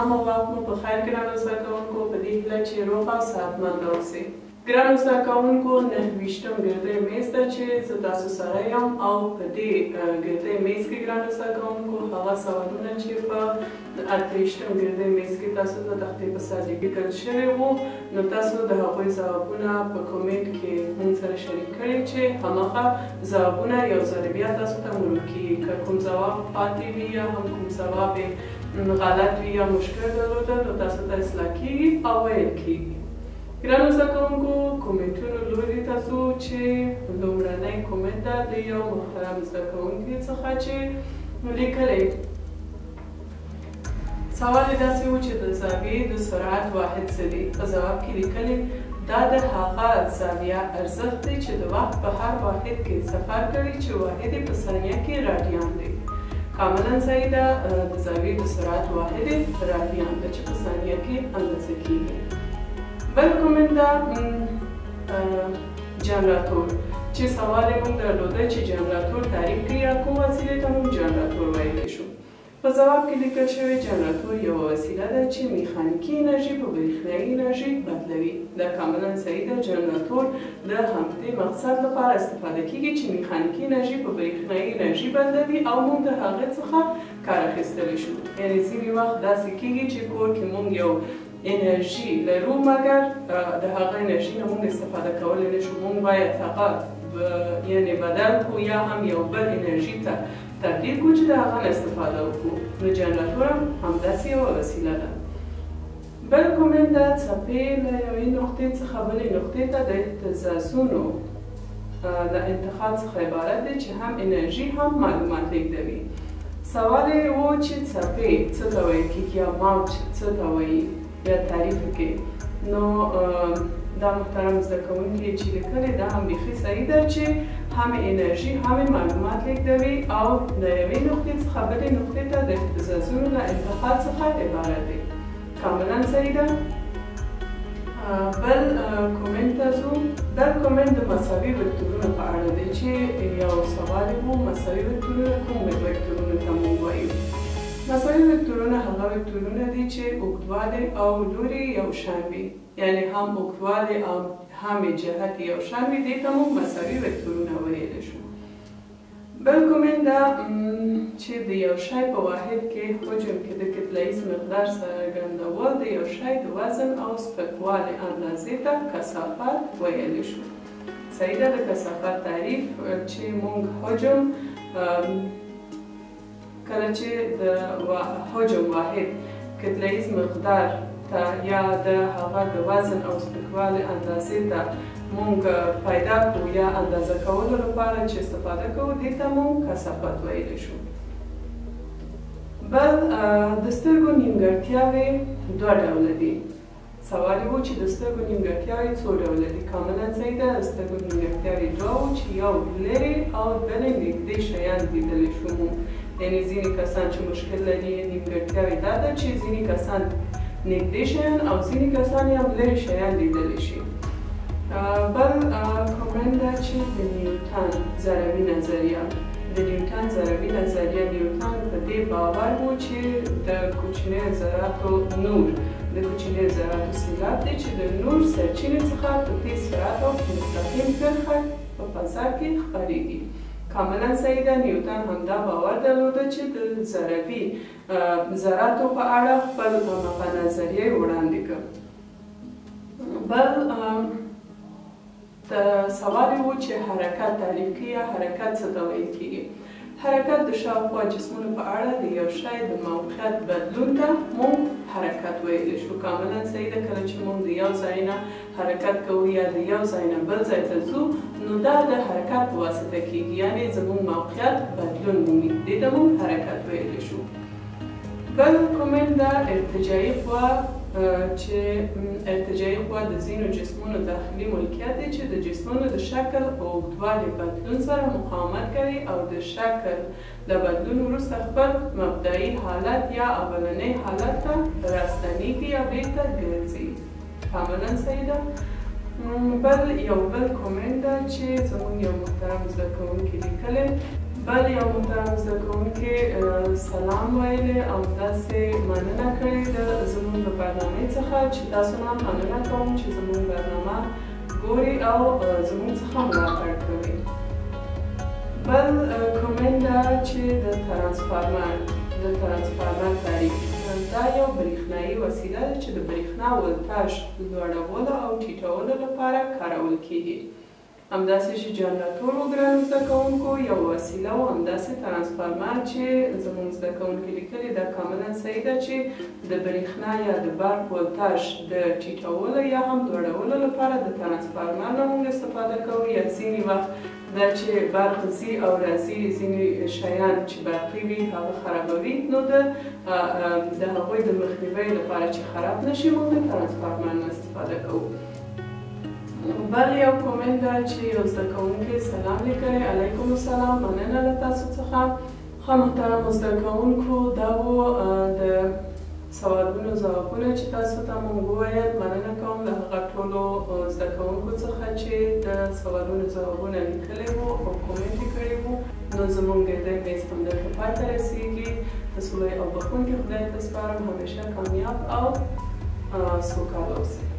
همه وخت مو په خیر ګرانو زده کوونکو په دې هیله چې روغ او صحتمند اوسئ. ګرانو زده کوونکو 9 ګردۍ میز ده چې زه تاسو سره یم او په دې ګردۍ میز کې ګرانو زده کوونکو هغه سوالونه چې په 8 ګردۍ میز کې تاسو د تختې په سر لیکل شوي وو نو تاسو د هغوی ځوابونه په کومنټ کې موږ سره شریک کړئ چې هماغه ځوابونه یو ځل بیا تاسو ته مرور کیږي که کوم ځواب پاتې وي یا هم کوم ځواب غلط وي یا مشکل درلوده نو تاسو ته اصلاح کیږي او ویل کیږي. ګرانو زده کوونکو کومنټونو لولي تاسو چې لومړنی کومنټ ده د یو محترم زده کوونکي څخه چې لیکلی سوال یې داسې و چې د زاویې د سرعت واحد څه دی؟ په ځواب کې لیکلی دا د هغه زاویه ارزښت دی چې د وخت په هر واحد کې سفر کوي چې واحد یې په ثانیه کې راډیان دی. کاملا صحیح ده د زاویې د سرعت واحد یې راډیان ده چې په ثانیه کې اندازه کیږي. بل کومنټ ده جنراتور چې سوال یې موږ درلوده چې جنراتور تعریف کړي یا کوم وسیلې ته موږ جنراتور ویلی شو. په ځواب کې لیکل شوی جنراتور یوه وسیله ده چې میخانیکي انرژي په بریښنایي انرژي بدلوي. دا کاملا صحیح ده. جنراتور د همدې مقصد لپاره استفاده کیږي چې میخانیکي انرژي په بریښنایي انرژي بدلوي او موږ د هغې څخه کار اخیستلی شو. یعنې ځینې وخت داسې کیږي چې کور کې موږ یو انرژي لرو مګر د هغه انرژي نه موږ استفاده کولی نه شو. موږ باید هغه یعنې بدل کړو یا هم یو بل انرژي ته تبدیل کړو چې د هغه نه استفاده وکړو. نو جنراتور هم همداسې یوه وسیله ده. بل کومنټ ده څپې له یوې نقطې څخه بلې نقطې ته د اهتزازونو د انتقال څخه عبارت دی چې هم انرژي هم معلومات لیږدوي. سوال یې و چې څپې څه ته ویل کېږي یا موج څه ته وایي یا تعریف کې. نو دا محترم زده کوونکي چې لیکلي دا هم بیخي صحیح ده چې هم انرژي هم معلومات لیږدوي او د یوې نقطې څخه بلې نقطې ته د اهتزازونو له انتقال څخه عبارت دی. کاملا صحیح ده. بل کومنټ ته ځو. دا کومنټ د مساوي وکتورونو په اړه دی چې یو سوال یې و مساوي وکتورونه کوم وکتورونو ته موږ وایو. مساوي وکتورونه هغه وکتورونه دي چې اوږدوالی او لوری یو شان وي. یعنې هم اوږدوالی او هم جهت یو شان وي. دې ته موږ مساوي وکتورونه ویلی شو. بل کومنټ ده چې د یو شی په واحد کې حجم کې د کتلهیز مقدار څرګندول د یو شی د وزن او سپکوالي اندازې ته کثافت ویلی شو. صحیح ده. د کثافت تعریف چې موږ حجم کله چې د حجم واحد کتلهیز مقدار ته یا د هغه د وزن او سپکوالي اندازې ته موږ پیدا کړو یا اندازه کولو لپاره چې استفاده کوو دې ته موږ کثافت ویلی شو. بل د سترګو نیمګړتیاوې 2 ډوله دي. سوال یې و چې د سترګو نیمګړتیاوې څو ډوله دي. کاملا صحیح ده. د سترګو نیمګړتیاوې 2 وو چې یو لرې او بلې نږدې شیان لیدلی شو موږ. یعنې ځینې کسان چې مشکل لري نیمګړتیاوې دا ده چې ځینې کسان نږدې شیان او ځینې کسان یې هم لرې شیان لیدلی شي. بل کومنټ ده چې د نیوټن ضربي نظریه. د نیوټن ضربي نظریه نیوټن په دې باور و چې د کوچنیو ذراتو نور د کوچنیو ذراتو سیلاب دی چې د نور سرچینې څخه په تیز سرعت او په مستقیم کرښه په فضا کې خپرېږي. کاملا صحیح ده. نیوټن همدا باور درلوده چې د ضربي ذراتو په اړه خپل هماغه نظریه وړاندې کړ. بل سوال یې و چې حرکت تعریف کړي یا حرکت څه ته ویل کېږي. حرکت د شاوخوا جسمونو په اړه د یو شی د موقعیت بدلون ته موږ حرکت ویلی شو. کاملا صحیح ده. کله چې موږ د یو ځای نه حرکت کوو یا د یو ځای نه بل ځای ته ځو نو دا د حرکت په واسطه کېږي. یعنې زموږ موقعیت بدلون مومي. دې ته موږ حرکت ویلی شو. بل کومنټ ده ارتجاعي قوه چې ارتجاعي قوه د ځینو جسمونو داخلي ملکیت دی چې د جسمونو د شکل او اوږدوالي بدلون سره مقاومت کوي او د شکل د بدلون وروسته خپل مبدئي حالت یا اولنی حالت ته راستنیږي یا بیرته ګرځي. کاملا صحیح ده. یو بل کومنټ ده چې زموږ یو محترم زده کوونکي لیکلی بل یو محترم زده کوونکي سلام ویلی او داسې مننه کړې ده زموږ د برنامې څخه چې تاسو نه مننه کوم چې زموږ برنامه ګوري او زموږ څخه ملاتړ کوي. بل کومنټ دا چې د ترانسفارمر تعریف دا یو بریښنایي وسیله ده چې د بریښنا ولتاژ لوړولو او ټیټولو لپاره کارول کیږي. همداسې چې جنراتور و ګرانو زده کوونکو یو وسیله و، همداسې ترانسفارمر چې زموږ زده کوونکي لیکلي دا کاملا صحیح ده چې د بریښنا یا د برق ولتاژ د ټیټولو یا هم لوړولو لپاره د ترانسفارمر نه موږ استفاده کوو. یا ځینې وخت دا چې برق ځي او راځي ځینې شیان چې برقي وي هغه خرابوي، نو د هغوی د مخنیوي لپاره چې خراب نشي موږ د ترانسفارمر نه استفاده کوو. بل یو کومنټ ده چې یو زده کوونکي سلام لیکلی، علیکم السلام، مننه له تاسو څخه. ښه محترمو زده کوونکو دا و د سوالونو ځوابونه چې تاسو ته مونږ وویل. مننه کوم له هغه ټولو زده کوونکو څخه چې د سوالونو ځوابونه لیکلي وو او کومنټ یې کړي وو. نو زموږ د میز همدلته پای ته رسیږي. د سولې او بښونکي خدای ته سپارم، همیشه کامیاب او سوکاله اوسئ.